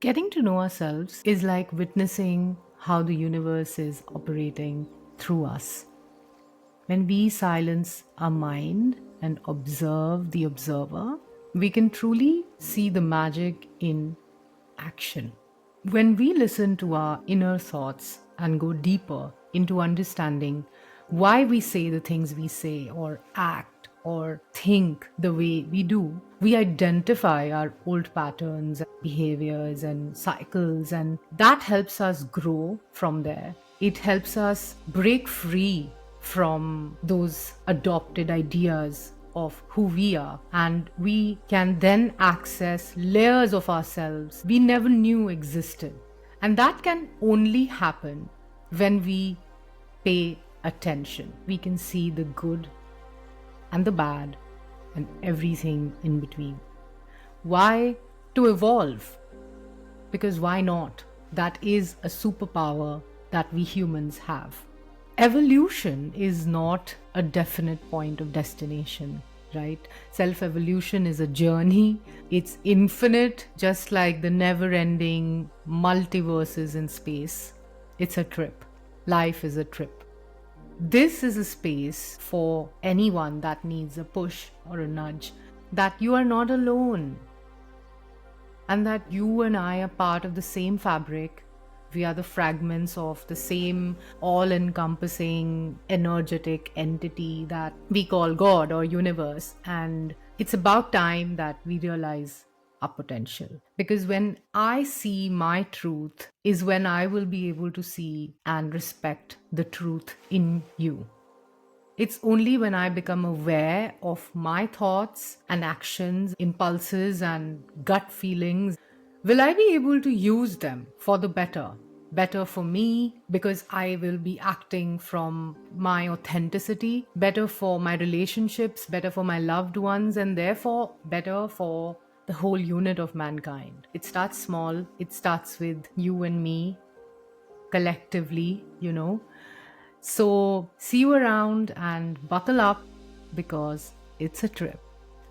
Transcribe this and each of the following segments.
Getting to know ourselves is like witnessing how the universe is operating through us. When we silence our mind and observe the observer, we can truly see the magic in action. When we listen to our inner thoughts and go deeper into understanding why we say the things we say or act or think the way we do, we identify our old patterns, behaviors, and cycles, and that helps us grow from there. It helps us break free from those adopted ideas of who we are, and we can then access layers of ourselves we never knew existed. And that can only happen when we pay attention. We can see the good and the bad and everything in between. Why? To evolve. Because why not? That is a superpower that we humans have. Evolution is not a definite point of destination, right? Self evolution is a journey. It's infinite, just like the never ending multiverses in space. It's a trip. Life is a trip. This is a space for anyone that needs a push or a nudge, that you are not alone, and that you and I are part of the same fabric. We are the fragments of the same all encompassing energetic entity that we call God or universe. And it's about time that we realize our potential. Because when I see my truth, is when I will be able to see and respect the truth in you. It's only when I become aware of my thoughts and actions, impulses and gut feelings, will I be able to use them for the better. Better for me because I will be acting from my authenticity, better for my relationships, better for my loved ones, and therefore better for the whole unit of mankind. It starts small, it starts with you and me collectively. So, see you around and buckle up because it's a trip.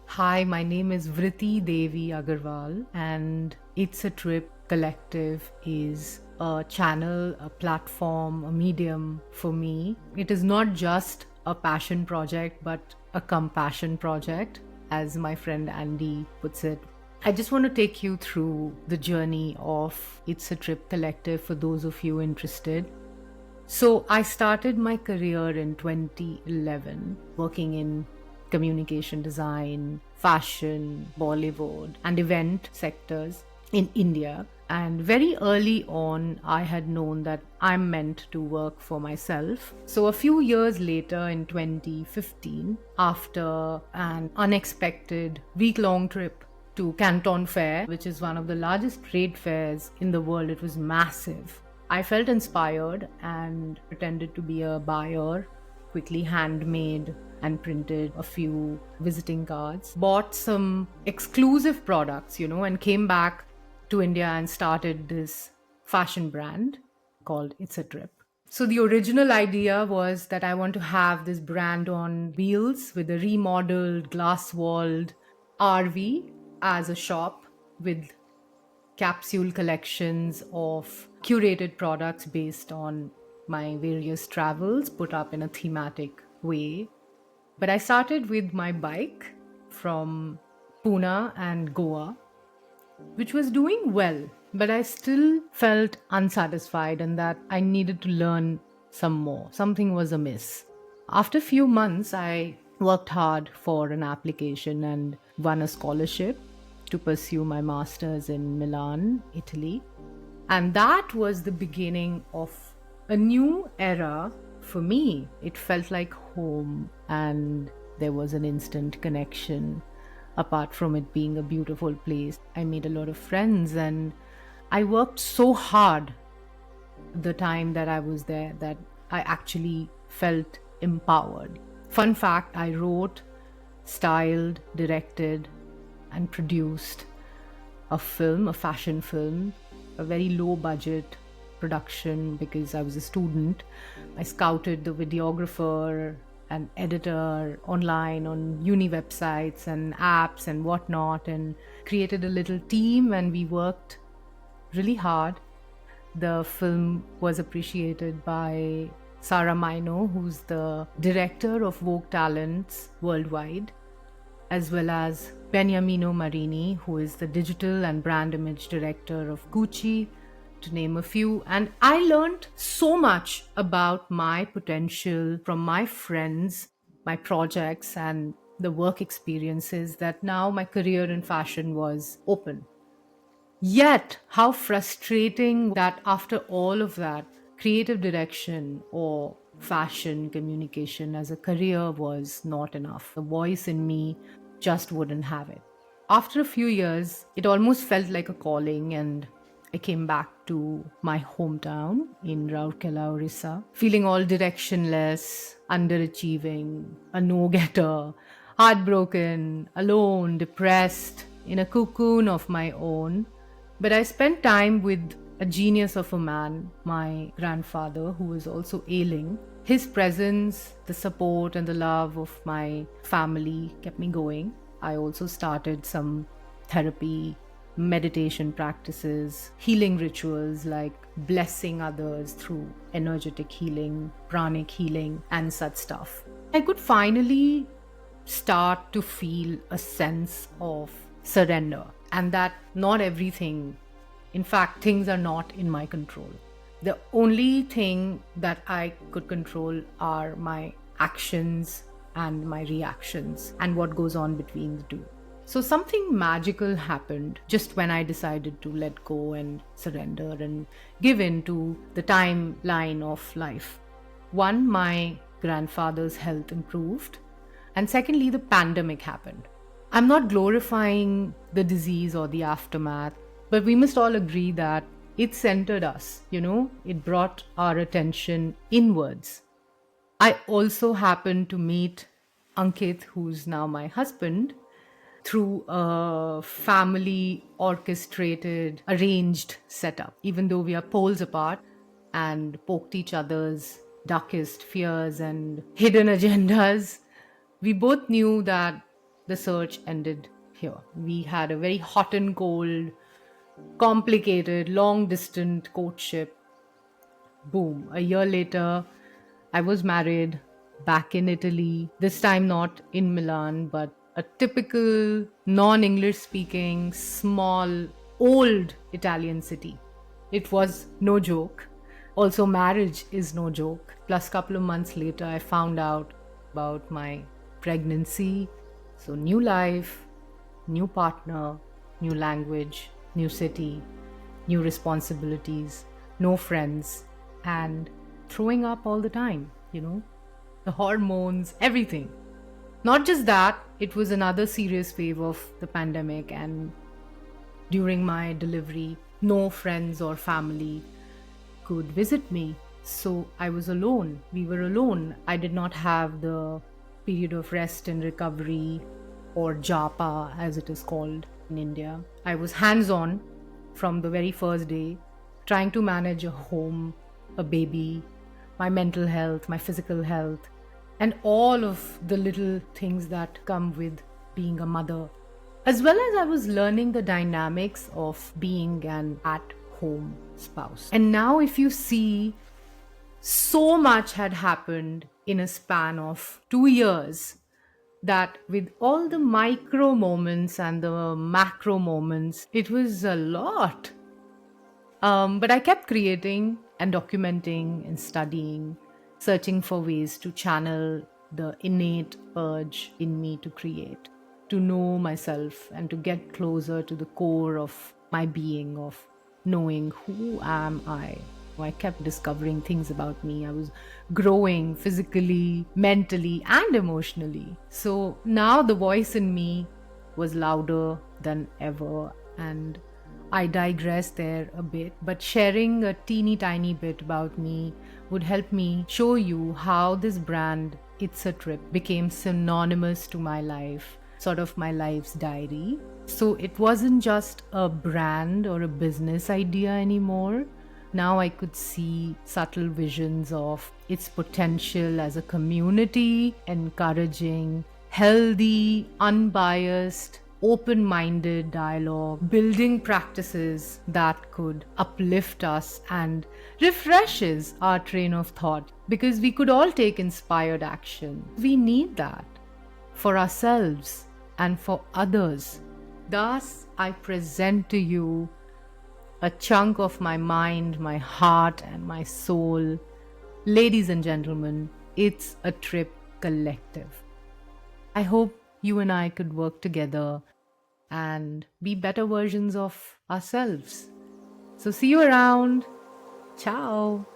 Hi, my name is Vritti Devi Agarwal, and It's a Trip Collective is a channel, a platform, a medium for me. It is not just a passion project, but a compassion project, as my friend Andy puts it. I just want to take you through the journey of It's a Trip Collective for those of you interested. So I started my career in 2011 working in communication design, fashion, Bollywood, and event sectors in India. And very early on, I had known that I'm meant to work for myself. So a few years later, in 2015, after an unexpected week-long trip to Canton Fair, which is one of the largest trade fairs in the world, it was massive. I felt inspired and pretended to be a buyer, quickly handmade and printed a few visiting cards, bought some exclusive products, and came back to India and started this fashion brand called It's a Trip. So the original idea was that I want to have this brand on wheels with a remodeled, glass-walled RV as a shop with capsule collections of curated products based on my various travels put up in a thematic way. But I started with my bike from Pune and Goa, which was doing well, but I still felt unsatisfied and that I needed to learn some more. Something was amiss. After a few months, I worked hard for an application and won a scholarship to pursue my master's in Milan, Italy. And that was the beginning of a new era for me. It felt like home, and there was an instant connection. Apart from it being a beautiful place, I made a lot of friends, and I worked so hard the time that I was there that I actually felt empowered. Fun fact, I wrote, styled, directed, and produced a film, a fashion film, a very low budget production because I was a student. I scouted the videographer and editor online on uni websites and apps and whatnot, and created a little team, and we worked really hard. The film was appreciated by Sarah Mino, who's the director of Vogue Talents worldwide, as well as Beniamino Marini, who is the digital and brand image director of Gucci, to name a few. And I learned so much about my potential from my friends, my projects, and the work experiences that now my career in fashion was open. Yet, how frustrating that after all of that, creative direction or fashion communication as a career was not enough. The voice in me just wouldn't have it. After a few years, it almost felt like a calling, and I came back to my hometown in Rourkela, Orissa, feeling all directionless, underachieving, a no-getter, heartbroken, alone, depressed, in a cocoon of my own. But I spent time with a genius of a man, my grandfather, who was also ailing. His presence, the support, and the love of my family kept me going. I also started some therapy, meditation practices, healing rituals like blessing others through energetic healing, pranic healing, and such stuff. I could finally start to feel a sense of surrender, and that not everything, in fact, things are not in my control. The only thing that I could control are my actions and my reactions and what goes on between the two. So something magical happened just when I decided to let go and surrender and give in to the timeline of life. One, my grandfather's health improved, and secondly, the pandemic happened. I'm not glorifying the disease or the aftermath, but we must all agree that it centered us, it brought our attention inwards. I also happened to meet Ankit, who's now my husband, through a family orchestrated, arranged setup. Even though we are poles apart and poked each other's darkest fears and hidden agendas, we both knew that the search ended here. We had a very hot and cold, complicated, long distance courtship. Boom. A year later, I was married back in Italy, this time not in Milan, but a typical non-English speaking, small, old Italian city. It was no joke. Also, marriage is no joke. Plus, a couple of months later, I found out about my pregnancy. So, new life, new partner, new language, new city, new responsibilities, no friends, and throwing up all the time, the hormones, everything. Not just that, it was another serious wave of the pandemic, and during my delivery, no friends or family could visit me. So I was alone. We were alone. I did not have the period of rest and recovery, or JAPA as it is called in India. I was hands-on from the very first day, trying to manage a home, a baby, my mental health, my physical health, and all of the little things that come with being a mother. As well as I was learning the dynamics of being an at-home spouse. And now if you see, so much had happened in a span of 2 years that with all the micro moments and the macro moments, it was a lot. But I kept creating and documenting and studying, searching for ways to channel the innate urge in me to create, to know myself and to get closer to the core of my being, of knowing who am I. I kept discovering things about me. I was growing physically, mentally, and emotionally. So now the voice in me was louder than ever, and I digress there a bit, but sharing a teeny tiny bit about me would help me show you how this brand, It's a Trip, became synonymous to my life, sort of my life's diary. So it wasn't just a brand or a business idea anymore. Now I could see subtle visions of its potential as a community, encouraging, healthy, unbiased, open minded dialogue, building practices that could uplift us and refreshes our train of thought, because we could all take inspired action. We need that for ourselves and for others. Thus, I present to you a chunk of my mind, my heart, and my soul. Ladies and gentlemen, it's a Trip Collective. I hope you and I could work together and be better versions of ourselves. So, see you around. Ciao.